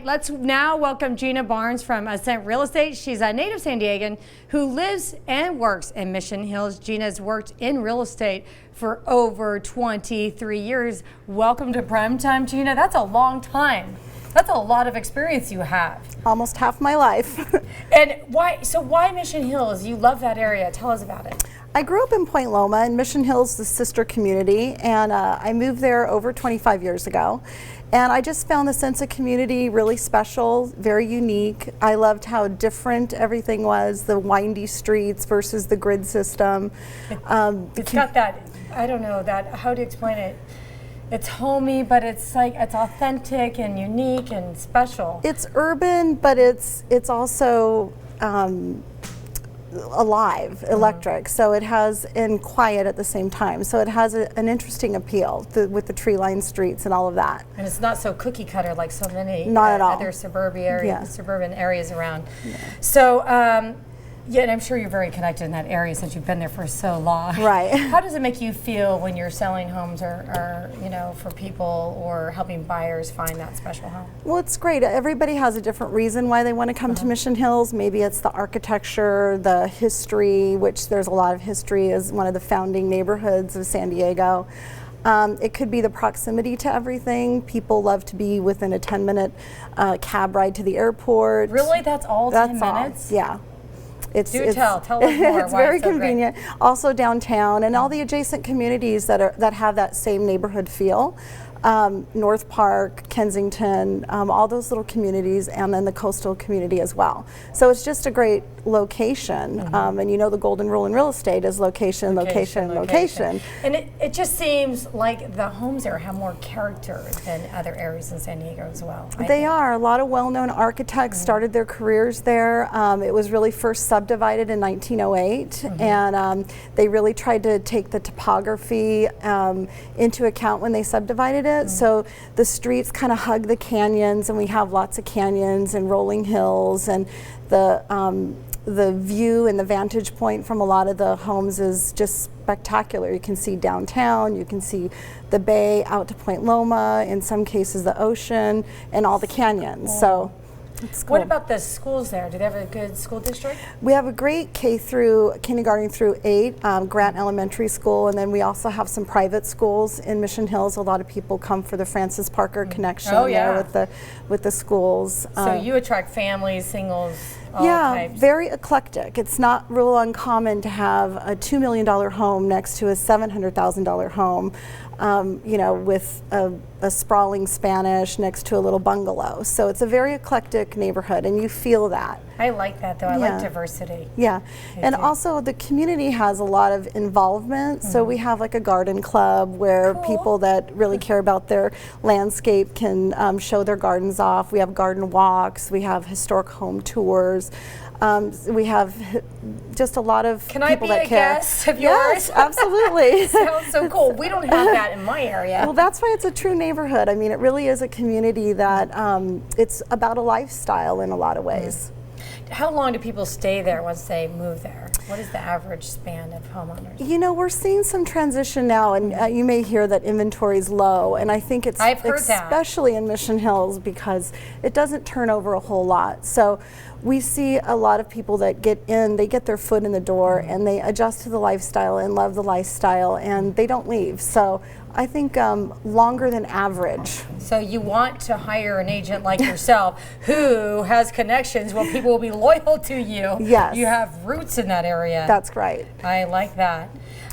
right, let's now welcome Gina Barnes from Ascent Real Estate. She's a native San Diegan who lives and works in Mission Hills. Gina's worked in real estate for over 23 years. Welcome to Primetime, Gina. That's a long time. That's a lot of experience you have. Almost half my life. And why Mission Hills? You love that area. Tell us about it. I grew up in Point Loma, and Mission Hills, the sister community, and I moved there over 25 years ago. And I just found the sense of community really special, very unique. I loved how different everything was, the windy streets versus the grid system. It's got that, I don't know, how do you explain it? It's homey, but it's like, it's authentic and unique and special. It's urban, but it's also alive, electric, so it has, and quiet at the same time, so it has an interesting appeal with the tree-lined streets and all of that. And it's not so cookie cutter like so many not at all. Other suburban areas around. Yeah. So yeah, and I'm sure you're very connected in that area since you've been there for so long. Right. How does it make you feel when you're selling homes or for people or helping buyers find that special home? Well, it's great. Everybody has a different reason why they want to come to Mission Hills. Maybe it's the architecture, the history, which there's a lot of history as one of the founding neighborhoods of San Diego. It could be the proximity to everything. People love to be within a 10-minute cab ride to the airport. Really? That's all 10 minutes? All. Yeah. Tell us more. It's very convenient. Great. Also downtown and all the adjacent communities that have that same neighborhood feel. North Park, Kensington, all those little communities, and then the coastal community as well. So it's just a great location. And you know the golden rule in real estate is location, location, location. And it just seems like the homes there have more character than other areas in San Diego as well. They are. A lot of well-known architects started their careers there. It was really first subdivided in 1908, and they really tried to take the topography into account when they subdivided it. So the streets kind of hug the canyons, and we have lots of canyons and rolling hills, and the view and the vantage point from a lot of the homes is just spectacular. You can see downtown, you can see the bay out to Point Loma, in some cases the ocean, and all the canyons. So it's cool. What about the schools there? Do they have a good school district? We have a great kindergarten through 8, Grant Elementary School, and then we also have some private schools in Mission Hills. A lot of people come for the Francis Parker connection there with the schools. So you attract families, singles, all types. Very eclectic. It's not real uncommon to have a $2 million home next to a $700,000 home, with a sprawling Spanish next to a little bungalow. So it's a very eclectic neighborhood, and you feel that. I like that, though. I like diversity. Yeah, and also the community has a lot of involvement. So we have like a garden club where people that really care about their landscape can show their gardens off. We have garden walks. We have historic home tours. We have just a lot of people that care. Can I be a guest of yours? Yes, absolutely. Sounds so cool. We don't have that in my area. Well, that's why it's a true neighborhood. I mean, it really is a community that it's about a lifestyle in a lot of ways. How long do people stay there once they move there? What is the average span of homeowners? You know, we're seeing some transition now, and you may hear that inventory is low, and I think it's especially in Mission Hills because it doesn't turn over a whole lot. So we see a lot of people that get their foot in the door, and they adjust to the lifestyle and love the lifestyle, and they don't leave. So I think longer than average. So you want to hire an agent like yourself who has connections where people will be loyal to you. Yes. You have roots in that area. That's right. I like that.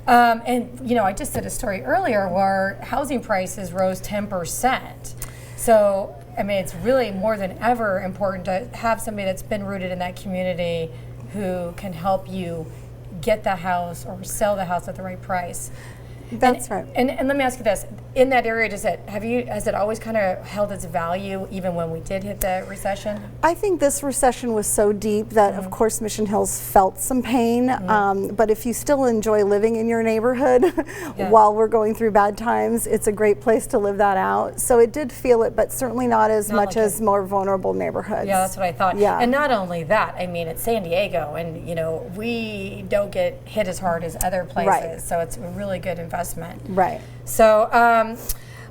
And I just did a story earlier where housing prices rose 10%. So, I mean, it's really more than ever important to have somebody that's been rooted in that community who can help you get the house or sell the house at the right price. That's right. And let me ask you this: in that area, has it always kind of held its value even when we did hit the recession? I think this recession was so deep that, of course, Mission Hills felt some pain. But if you still enjoy living in your neighborhood while we're going through bad times, it's a great place to live that out. So it did feel it, but certainly not as much as more vulnerable neighborhoods. Yeah, that's what I thought. Yeah. And not only that, I mean, it's San Diego, and we don't get hit as hard as other places. Right. So it's a really good investment. Right. So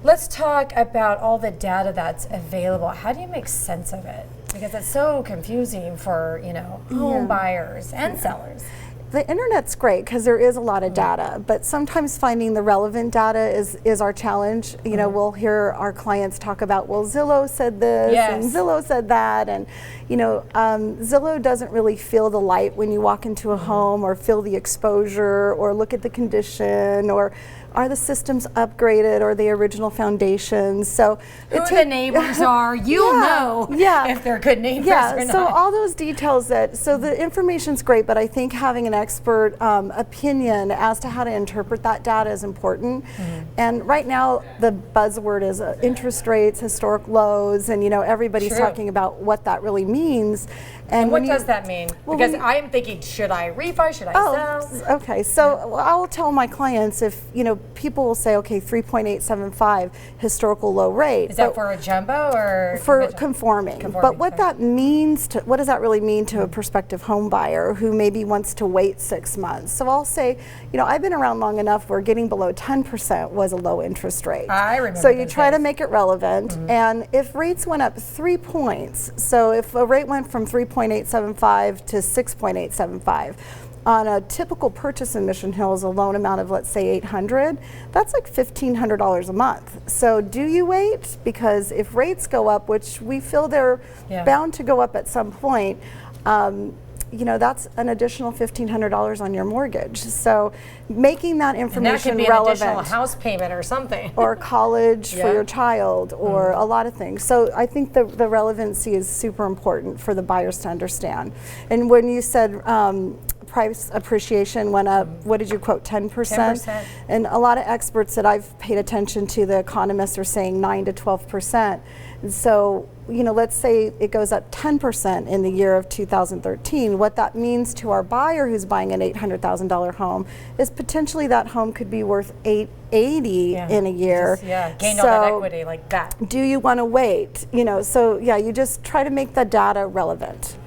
let's talk about all the data that's available. How do you make sense of it? Because it's so confusing for, home buyers and sellers. The internet's great because there is a lot of data, but sometimes finding the relevant data is our challenge. We'll hear our clients talk about, well, Zillow said this and Zillow said that, and Zillow doesn't really feel the light when you walk into a home, or feel the exposure, or look at the condition, or are the systems upgraded, or the original foundations? So who the neighbors are, you'll know if they're good neighbors or not. So all those details so the information's great, but I think having an expert opinion as to how to interpret that data is important. And right now the buzzword is interest rates, historic lows, and everybody's talking about what that really means. And what does that mean? Well, because I'm thinking, should I refi? Should I sell? Okay. So I will tell my clients, if people will say, okay, 3.875 historical low rate. Is that for a jumbo or for conforming? But what that means what does that really mean to a prospective home buyer who maybe wants to wait 6 months? So I'll say, I've been around long enough where getting below 10% was a low interest rate. I remember. So you try to make it relevant, and if rates went up 3 points, so if a rate went from 3.875 to 6.875. On a typical purchase in Mission Hills, a loan amount of, let's say, $800, that's like $1,500 a month. So do you wait? Because if rates go up, which we feel they're bound to go up at some point, that's an additional $1,500 on your mortgage. So making that information and that could be relevant. An additional house payment or something. Or college for your child, or a lot of things. So I think the relevancy is super important for the buyers to understand. And when you said price appreciation went up, what did you quote, 10%? 10%. And a lot of experts that I've paid attention to, the economists, are saying 9 to 12%. And so, let's say it goes up 10% in the year of 2013. What that means to our buyer who's buying an $800,000 home is potentially that home could be worth $880 in a year. Gained all that equity like that. Do you want to wait? So you just try to make the data relevant.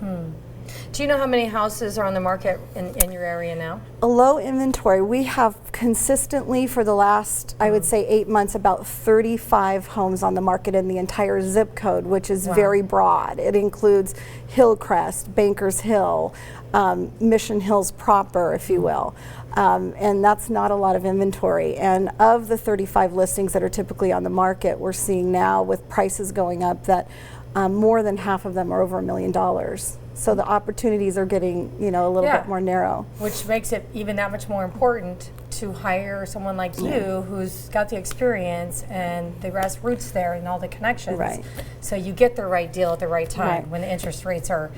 Do you know how many houses are on the market in your area now? A low inventory. We have consistently for the last, I would say, 8 months, about 35 homes on the market in the entire zip code, which is very broad. It includes Hillcrest, Bankers Hill, Mission Hills proper, if you will. And that's not a lot of inventory. And of the 35 listings that are typically on the market, we're seeing now, with prices going up, that more than half of them are over $1 million. So the opportunities are getting, a little bit more narrow. Which makes it even that much more important to hire someone like you who's got the experience and the roots there and all the connections. Right. So you get the right deal at the right time when the interest rates are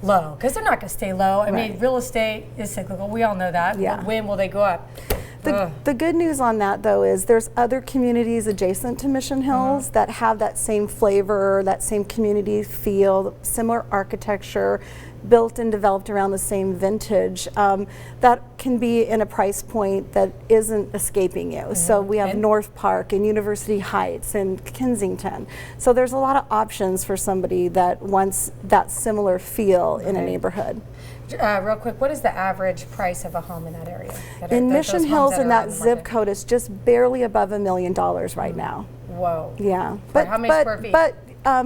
low. Because they're not going to stay low. I mean, real estate is cyclical. We all know that. When will they go up? The good news on that, though, is there's other communities adjacent to Mission Hills that have that same flavor, that same community feel, similar architecture, built and developed around the same vintage, that can be in a price point that isn't escaping you. So we have North Park and University Heights and Kensington. So there's a lot of options for somebody that wants that similar feel in a neighborhood. Real quick, what is the average price of a home in that area? In Mission Hills, in that zip code, it's just barely above $1 million right now. Whoa. Yeah. But how many square feet? But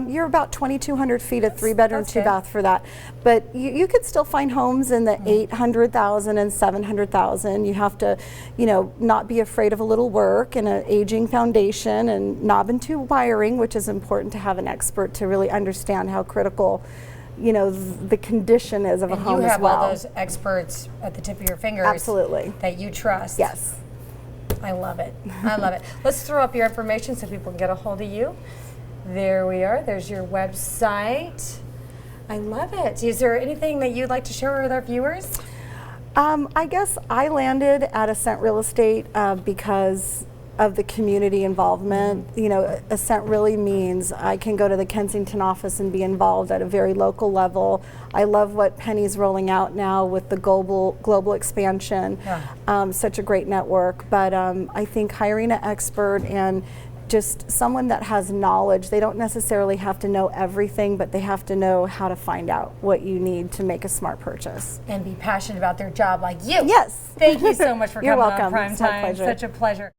you're about 2,200 feet, a 3-bedroom, 2-bath for that. But you could still find homes in the 800,000 and 700,000. You have to, not be afraid of a little work and an aging foundation and knob and tube wiring, which is important to have an expert to really understand how critical the condition is of a home as well. You have all those experts at the tip of your fingers. Absolutely. That you trust. Yes. I love it. I love it. Let's throw up your information so people can get a hold of you. There we are. There's your website. I love it. Is there anything that you'd like to share with our viewers? I guess I landed at Ascent Real Estate because of the community involvement. Ascent really means I can go to the Kensington office and be involved at a very local level. I love what Penny's rolling out now with the global expansion. Such a great network. But I think hiring an expert and just someone that has knowledge, they don't necessarily have to know everything, but they have to know how to find out what you need to make a smart purchase. And be passionate about their job like you. Yes. Thank you so much for You're coming welcome. on Prime It's my Time. pleasure. Such a pleasure.